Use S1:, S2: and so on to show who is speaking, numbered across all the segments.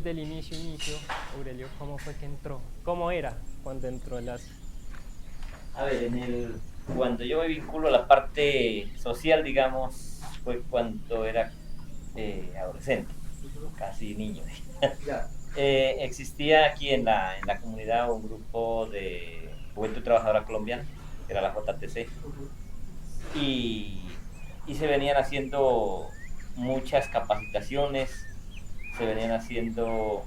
S1: desde el inicio, Aurelio, ¿cómo fue que entró? ¿Cómo era cuando entró el ASI?
S2: A ver, cuando yo me vinculo a la parte social, digamos, fue cuando era adolescente, casi niño.
S3: Ya.
S2: Existía aquí en la comunidad un grupo de Juventud Trabajadora Colombiana, que era la JTC, y, y se venían haciendo muchas capacitaciones, se venían haciendo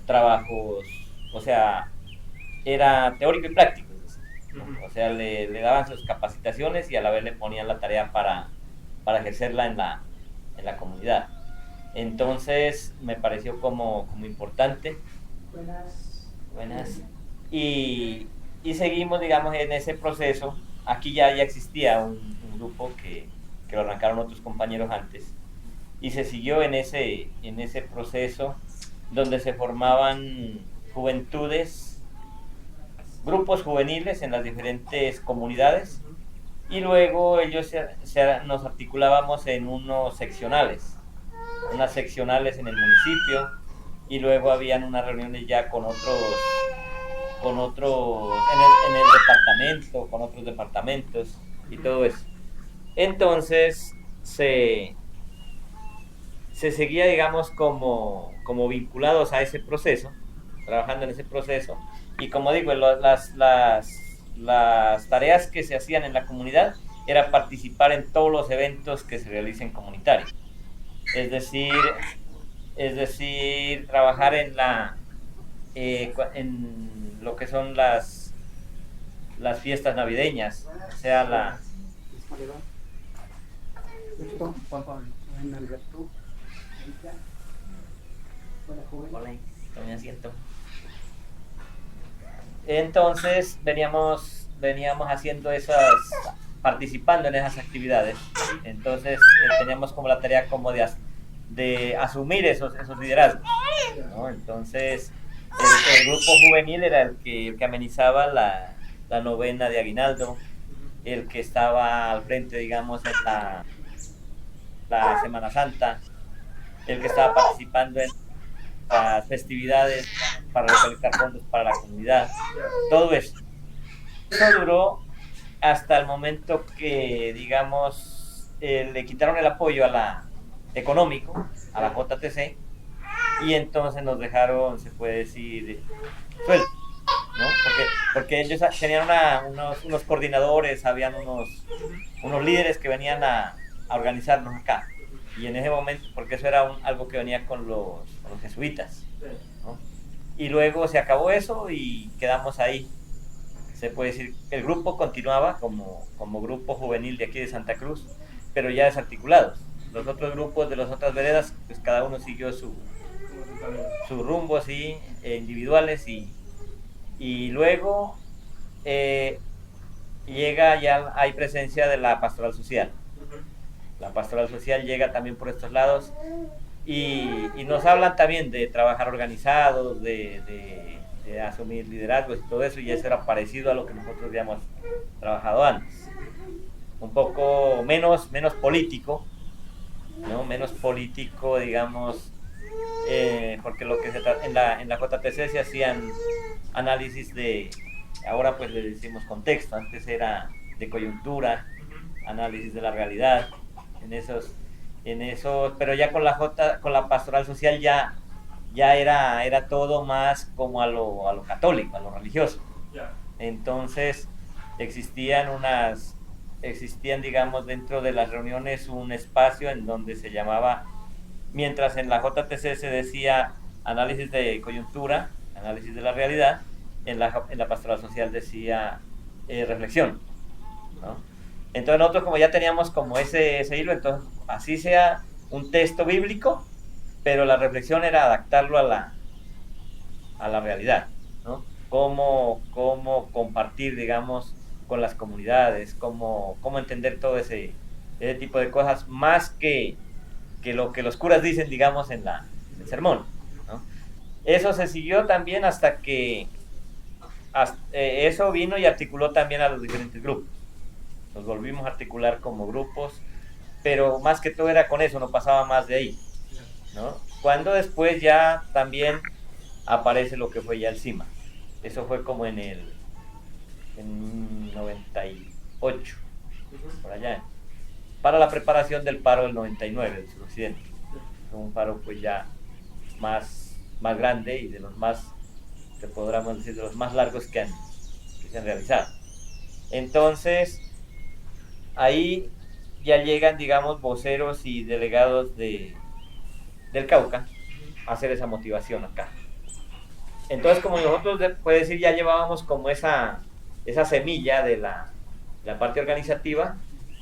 S2: trabajos, o sea, era teórico y práctico, es decir, ¿no? O sea, le daban sus capacitaciones y a la vez le ponían la tarea para ejercerla en la comunidad. Entonces me pareció como importante. Buenas. Y, y seguimos, digamos, en ese proceso. Aquí ya existía un grupo que lo arrancaron otros compañeros antes. Y se siguió en ese proceso donde se formaban juventudes, grupos juveniles en las diferentes comunidades. Y luego nos articulábamos en unas seccionales en el municipio, y luego habían unas reuniones ya con otros en el departamento, con otros departamentos y todo eso. Entonces se seguía, digamos, como vinculados a ese proceso, trabajando en ese proceso, y como digo, las tareas que se hacían en la comunidad era participar en todos los eventos que se realicen comunitarios. Es decir, trabajar en lo que son las fiestas navideñas, o sea,
S3: Juan Pablo. Alberto.
S2: Hola, tome asiento. Entonces veníamos haciendo participando en esas actividades. Entonces teníamos como la tarea como de asumir esos liderazgos, ¿no? Entonces el grupo juvenil era el que amenizaba la novena de Aguinaldo, el que estaba al frente, digamos, en la Semana Santa, el que estaba participando en las festividades para recolectar fondos para la comunidad, todo eso. Eso duró hasta el momento que, digamos, le quitaron el apoyo económico a la JTC, y entonces nos dejaron, se puede decir, sueltos, ¿no? Porque ellos tenían unos coordinadores, habían unos líderes que venían a organizarnos acá. Y en ese momento, porque eso era algo que venía con los jesuitas, ¿no? Y luego se acabó eso y quedamos ahí. Se puede decir que el grupo continuaba como grupo juvenil de aquí de Santa Cruz, pero ya desarticulados. Los otros grupos de las otras veredas, pues cada uno siguió su rumbo, así, individuales, y luego hay presencia de la pastoral social. La pastoral social llega también por estos lados y nos hablan también de trabajar organizados, de asumir liderazgos y todo eso, y eso era parecido a lo que nosotros habíamos trabajado antes. Un poco menos político, ¿no? Menos político, digamos, porque en la JTC se hacían análisis ahora pues le decimos contexto, antes era de coyuntura, análisis de la realidad, en esos, pero ya con la pastoral social ya era todo más como a lo católico, a lo religioso. Entonces existían, digamos, dentro de las reuniones un espacio en donde se llamaba, mientras en la JTC se decía análisis de coyuntura, análisis de la realidad, en la pastoral social decía reflexión, ¿no? Entonces nosotros, como ya teníamos como ese hilo, entonces así sea un texto bíblico, pero la reflexión era adaptarlo a la realidad, ¿no? Cómo compartir, digamos, con las comunidades, cómo entender todo ese tipo de cosas, más que lo que los curas dicen, digamos, en el sermón, ¿no? Eso se siguió también hasta que eso vino y articuló también a los diferentes grupos. Nos volvimos a articular como grupos, pero más que todo era con eso, no pasaba más de ahí, ¿no? cuando después ya también aparece lo que fue ya el CIMA. Eso fue como en 98, por allá, para la preparación del paro del 99 del suroccidente. Fue un paro pues ya más grande y de los más, que podríamos decir, de los más largos que se han realizado. Entonces, ahí ya llegan, digamos, voceros y delegados del Cauca a hacer esa motivación acá. Entonces, como nosotros, puede decir, ya llevábamos como esa semilla de la parte organizativa,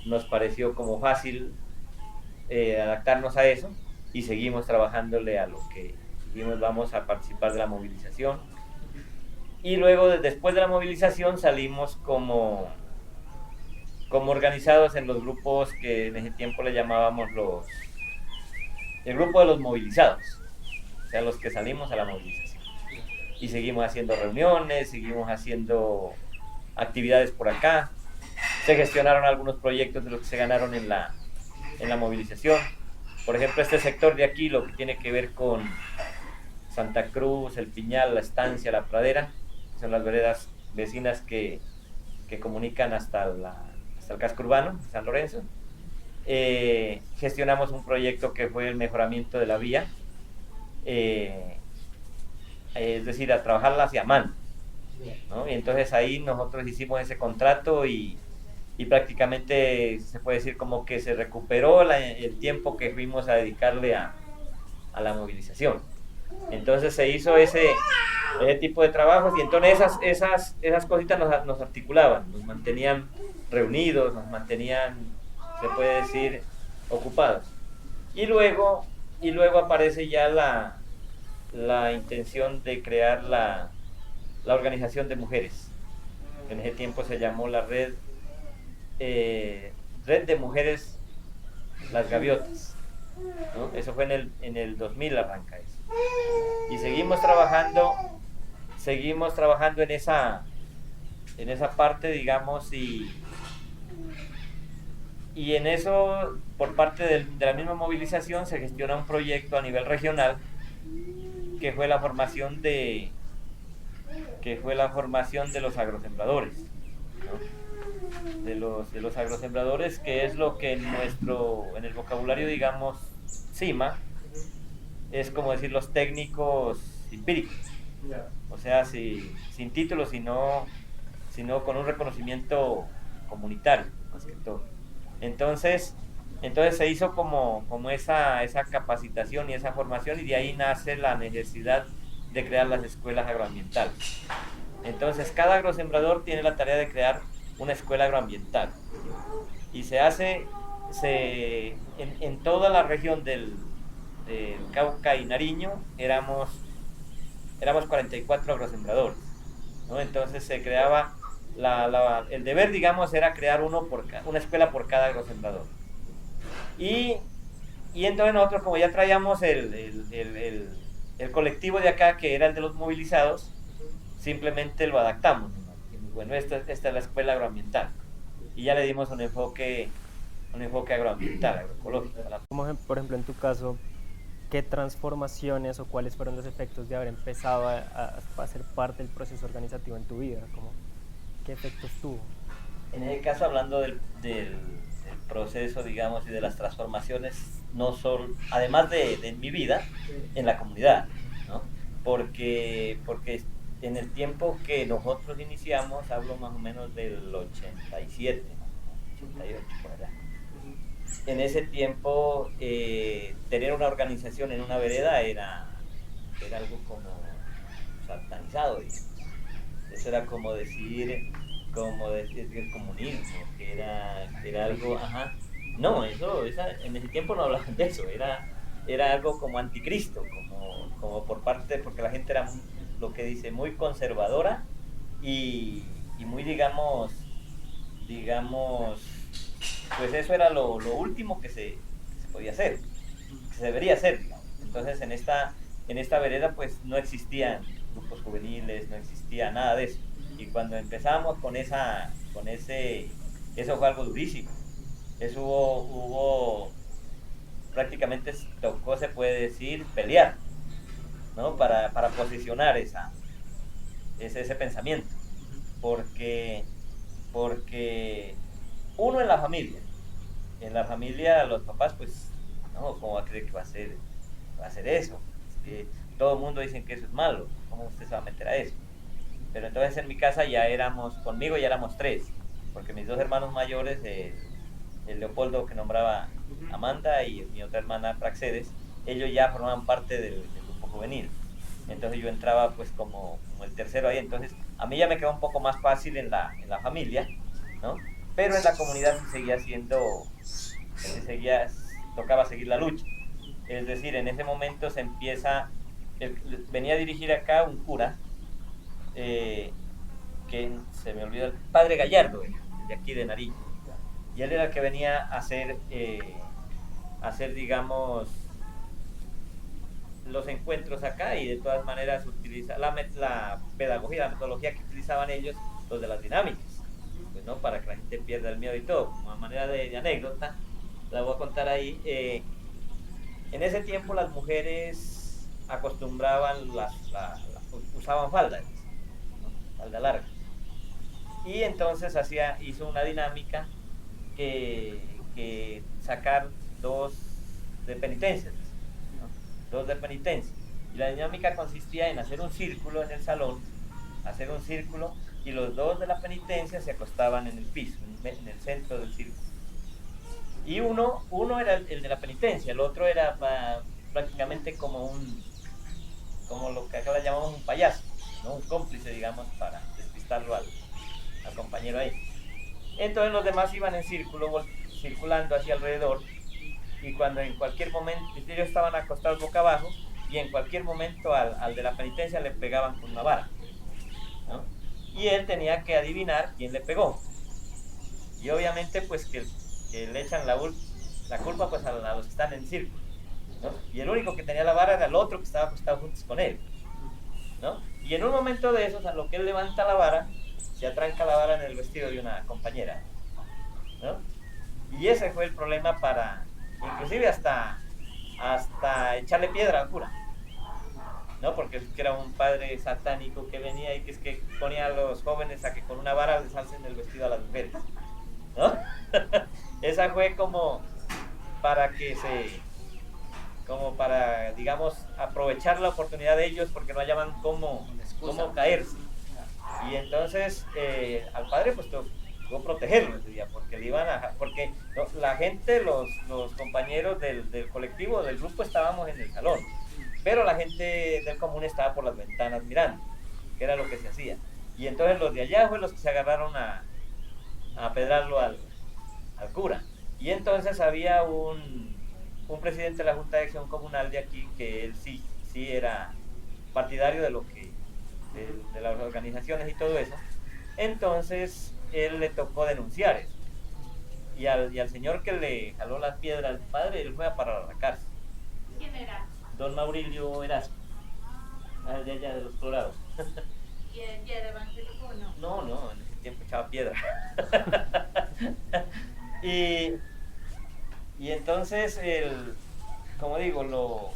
S2: nos pareció como fácil adaptarnos a eso y seguimos trabajándole a lo que dijimos, vamos a participar de la movilización. Y luego, después de la movilización, salimos como organizados en los grupos que en ese tiempo le llamábamos el grupo de los movilizados, o sea, los que salimos a la movilización. Y seguimos haciendo reuniones, seguimos haciendo actividades por acá. Se gestionaron algunos proyectos de los que se ganaron en la movilización. Por ejemplo, este sector de aquí, lo que tiene que ver con Santa Cruz, El Piñal, La Estancia, La Pradera, son las veredas vecinas que comunican hasta el casco urbano, San Lorenzo. Gestionamos un proyecto que fue el mejoramiento de la vía, es decir, a trabajarla hacia mano, ¿no? Y entonces ahí nosotros hicimos ese contrato y prácticamente se puede decir como que se recuperó el tiempo que fuimos a dedicarle a la movilización. Entonces se hizo ese tipo de trabajos y entonces esas cositas nos articulaban, nos mantenían reunidos, nos mantenían, se puede decir, ocupados. Y luego aparece ya la intención de crear la organización de mujeres. En ese tiempo se llamó la Red de Mujeres Las Gaviotas, ¿no? Eso fue en el 2000 arranca eso. Y seguimos trabajando en esa parte, digamos, y en eso, por parte de la misma movilización, se gestiona un proyecto a nivel regional que fue la formación de los agrosembradores, ¿no? de los agrosembradores, que es lo que en el vocabulario, digamos, CIMA, es como decir los técnicos empíricos, o sea, sin títulos, sino con un reconocimiento comunitario, más que todo. Entonces se hizo como esa capacitación y esa formación, y de ahí nace la necesidad de crear las escuelas agroambientales. Entonces cada agrosembrador tiene la tarea de crear una escuela agroambiental, y se hace en toda la región del Cauca y Nariño. Éramos 44 agrosembradores, ¿no? Entonces se creaba el deber, digamos, era crear una escuela por cada agrosembrador. Y entonces nosotros, como ya traíamos el colectivo de acá, que era el de los movilizados, simplemente lo adaptamos, ¿no? Bueno, esta es la escuela agroambiental, y ya le dimos un enfoque agroambiental, agroecológico.
S1: Como por ejemplo en tu caso, ¿qué transformaciones o cuáles fueron los efectos de haber empezado a ser parte del proceso organizativo en tu vida? ¿Qué efectos tuvo?
S2: En el caso, hablando del proceso, digamos, y de las transformaciones, no solo, además de mi vida, en la comunidad, ¿no? Porque en el tiempo que nosotros iniciamos, hablo más o menos del 87, 88, por allá. En ese tiempo, tener una organización en una vereda era algo como satanizado, digamos. Eso era como decir el comunismo, que era algo, no, en ese tiempo no hablaban de eso, era algo como anticristo, como porque la gente era lo que dice muy conservadora y muy, digamos, pues eso era lo último que se podía hacer, que se debería hacer, digamos. Entonces en esta vereda pues no existían grupos juveniles, no existía nada de eso. Y cuando empezamos eso fue algo durísimo. Eso hubo prácticamente tocó, se puede decir, pelear, ¿no? Para posicionar ese pensamiento. Porque uno en la familia los papás, pues, no, ¿cómo va a creer que va a hacer eso? Es que todo el mundo dice que eso es malo, ¿cómo usted se va a meter a eso? Pero entonces en mi casa conmigo ya éramos 3, porque mis 2 hermanos mayores, el Leopoldo que nombraba Amanda y mi otra hermana Praxedes, ellos ya formaban parte del grupo juvenil. Entonces yo entraba pues como el tercero ahí, entonces a mí ya me quedó un poco más fácil en la familia, ¿no? Pero en la comunidad sí tocaba seguir la lucha. Es decir, en ese momento venía a dirigir acá un cura, que se me olvidó, el padre Gallardo, de aquí de Nariño. Y él era el que venía a hacer, digamos, los encuentros acá, y de todas maneras utiliza la pedagogía, la metodología que utilizaban ellos, los de las dinámicas, pues, ¿no? Para que la gente pierda el miedo y todo. Como a manera de anécdota, la voy a contar ahí. En ese tiempo las mujeres acostumbraban, usaban faldas, ¿no? Falda larga. Y entonces hizo una dinámica que sacar 2 de penitencia, ¿no? 2 de penitencia. Y la dinámica consistía en hacer un círculo en el salón, y los 2 de la penitencia se acostaban en el piso, en el centro del círculo. Y uno era el de la penitencia, el otro era prácticamente como lo que acá le llamamos un payaso, ¿no? Un cómplice, digamos, para despistarlo al compañero ahí. Entonces los demás iban en círculo, circulando hacia alrededor, y cuando en cualquier momento, ellos estaban acostados boca abajo, y en cualquier momento al de la penitencia le pegaban con una vara, ¿no? Y él tenía que adivinar quién le pegó. Y obviamente pues que le echan la culpa pues a los que están en círculo, ¿no? Y el único que tenía la vara era el otro que estaba acostado juntos con él, ¿no? Y en un momento de esos, a lo que él levanta la vara, se atranca la vara en el vestido de una compañera, ¿no? Y ese fue el problema, inclusive hasta echarle piedra al cura, ¿no? Porque es que era un padre satánico que venía y que es que ponía a los jóvenes a que con una vara les alcen el vestido a las mujeres, ¿no? Esa fue como para digamos, aprovechar la oportunidad de ellos, porque no hallaban cómo caerse. Y entonces al padre pues tocó protegerlo ese día, porque la gente, los compañeros del colectivo, del grupo, estábamos en el salón, pero la gente del común estaba por las ventanas mirando, que era lo que se hacía. Y entonces los de allá fueron los que se agarraron a pedrarlo al cura. Y entonces había un presidente de la Junta de Acción Comunal de aquí, que él sí era partidario de las organizaciones y todo eso. Entonces él le tocó denunciar eso, y al señor que le jaló las piedras al padre, él fue a parar a la cárcel.
S4: ¿Quién era?
S2: Don Maurilio Erasmo, de allá de los Colorados.
S4: ¿Y era evangélico o no?
S2: No, en ese tiempo echaba piedra. y entonces como digo,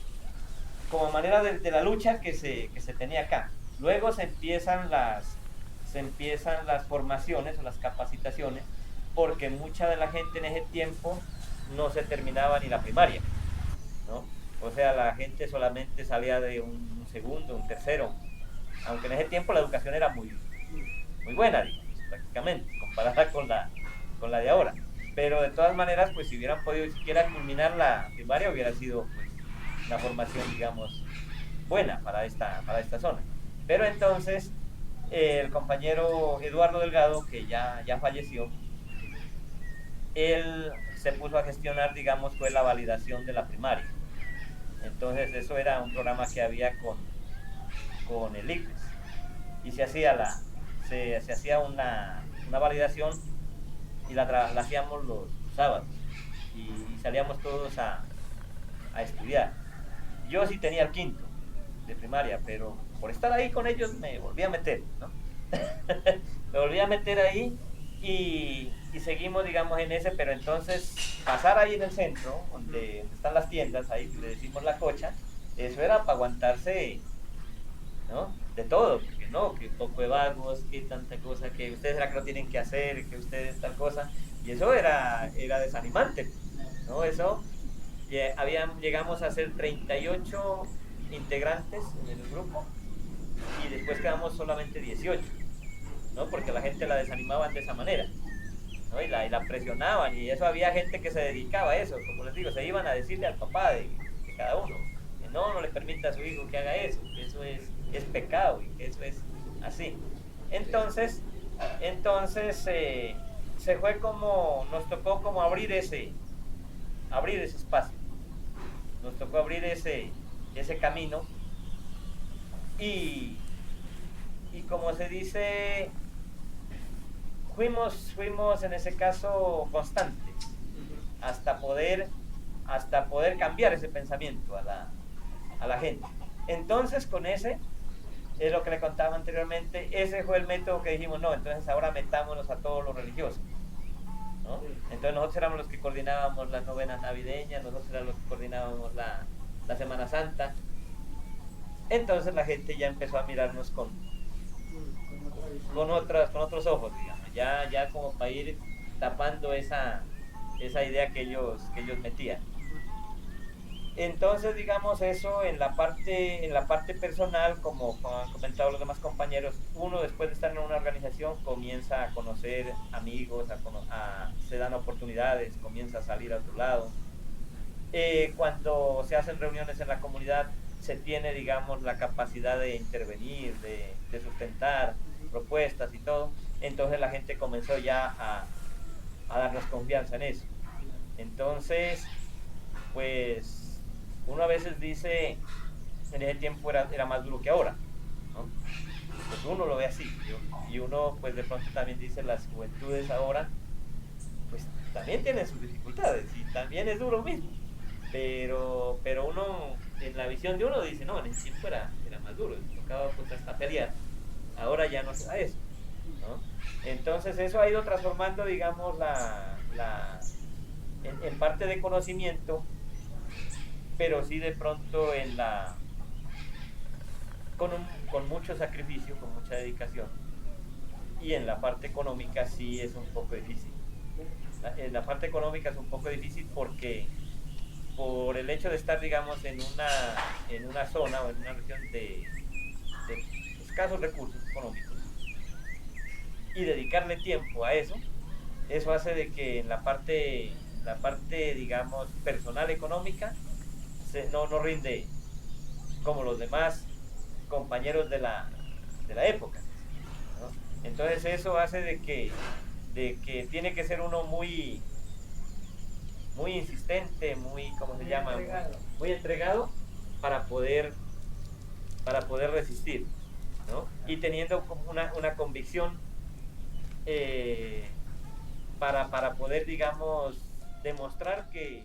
S2: como manera de la lucha que se tenía acá. Luego se empiezan las formaciones o las capacitaciones, porque mucha de la gente en ese tiempo no se terminaba ni la primaria, ¿no? O sea, la gente solamente salía de un segundo, un tercero, aunque en ese tiempo la educación era muy, muy buena, digamos, prácticamente, comparada con la de ahora. Pero de todas maneras, pues si hubieran podido siquiera culminar la primaria, hubiera sido pues una formación, digamos, buena para esta zona. Pero entonces el compañero Eduardo Delgado, que ya falleció, él se puso a gestionar, digamos, fue la validación de la primaria. Entonces eso era un programa que había con el ICFES, y se hacía una validación, y la hacíamos los sábados, y salíamos todos a estudiar. Yo sí tenía el quinto de primaria, pero por estar ahí con ellos me volví a meter, ¿no? Me volví a meter ahí, y seguimos, digamos, en ese, pero entonces pasar ahí en el centro, donde están las tiendas, ahí le decimos la cocha, eso era para aguantarse, ¿no? De todo, porque no, que poco de vagos, que tanta cosa, que ustedes será que lo tienen que hacer, que ustedes tal cosa, y eso era desanimante, ¿no? Eso, llegamos a ser 38 integrantes en el grupo, y después quedamos solamente 18, ¿no? Porque la gente la desanimaban de esa manera, ¿no? Y la presionaban, y eso había gente que se dedicaba a eso, como les digo, se iban a decirle al papá de cada uno, que no le permita a su hijo que haga eso, que eso es pecado, y que eso es así. Entonces se fue como, nos tocó como abrir ese espacio, nos tocó abrir ese camino, y como se dice, fuimos en ese caso constantes hasta poder cambiar ese pensamiento a la gente. Entonces, con ese, es lo que le contaba anteriormente, ese fue el método que dijimos, no, entonces ahora metámonos a todos los religiosos, ¿no? Entonces nosotros éramos los que coordinábamos las novenas navideñas, nosotros éramos los que coordinábamos la Semana Santa. Entonces la gente ya empezó a mirarnos con otros ojos, digamos, ya como para ir tapando esa idea que ellos metían. Entonces, digamos, eso en la parte personal, como han comentado los demás compañeros, uno después de estar en una organización comienza a conocer amigos, se dan oportunidades, comienza a salir a otro lado. Cuando se hacen reuniones en la comunidad, se tiene, digamos, la capacidad de intervenir, de sustentar propuestas y todo. Entonces la gente comenzó ya a darnos confianza en eso. Entonces, pues uno a veces dice, en ese tiempo era más duro que ahora, ¿no? Pues uno lo ve así, y uno pues de pronto también dice, las juventudes ahora pues también tienen sus dificultades y también es duro mismo, pero uno, en la visión de uno dice, no, en ese tiempo era más duro, tocaba pues hasta pelear, ahora ya no se da eso, ¿no? Entonces eso ha ido transformando, digamos, en parte de conocimiento, pero sí de pronto con mucho sacrificio, con mucha dedicación, y en la parte económica sí es un poco difícil. En la parte económica es un poco difícil porque por el hecho de estar, digamos, en una zona o en una región de escasos recursos económicos y dedicarle tiempo a eso hace de que en la parte digamos personal económica no rinde como los demás compañeros de la época, ¿no? Entonces eso hace de que tiene que ser uno muy insistente, muy, ¿cómo se llama? Muy entregado para poder resistir, ¿no? Y teniendo como una convicción para poder, digamos, demostrar que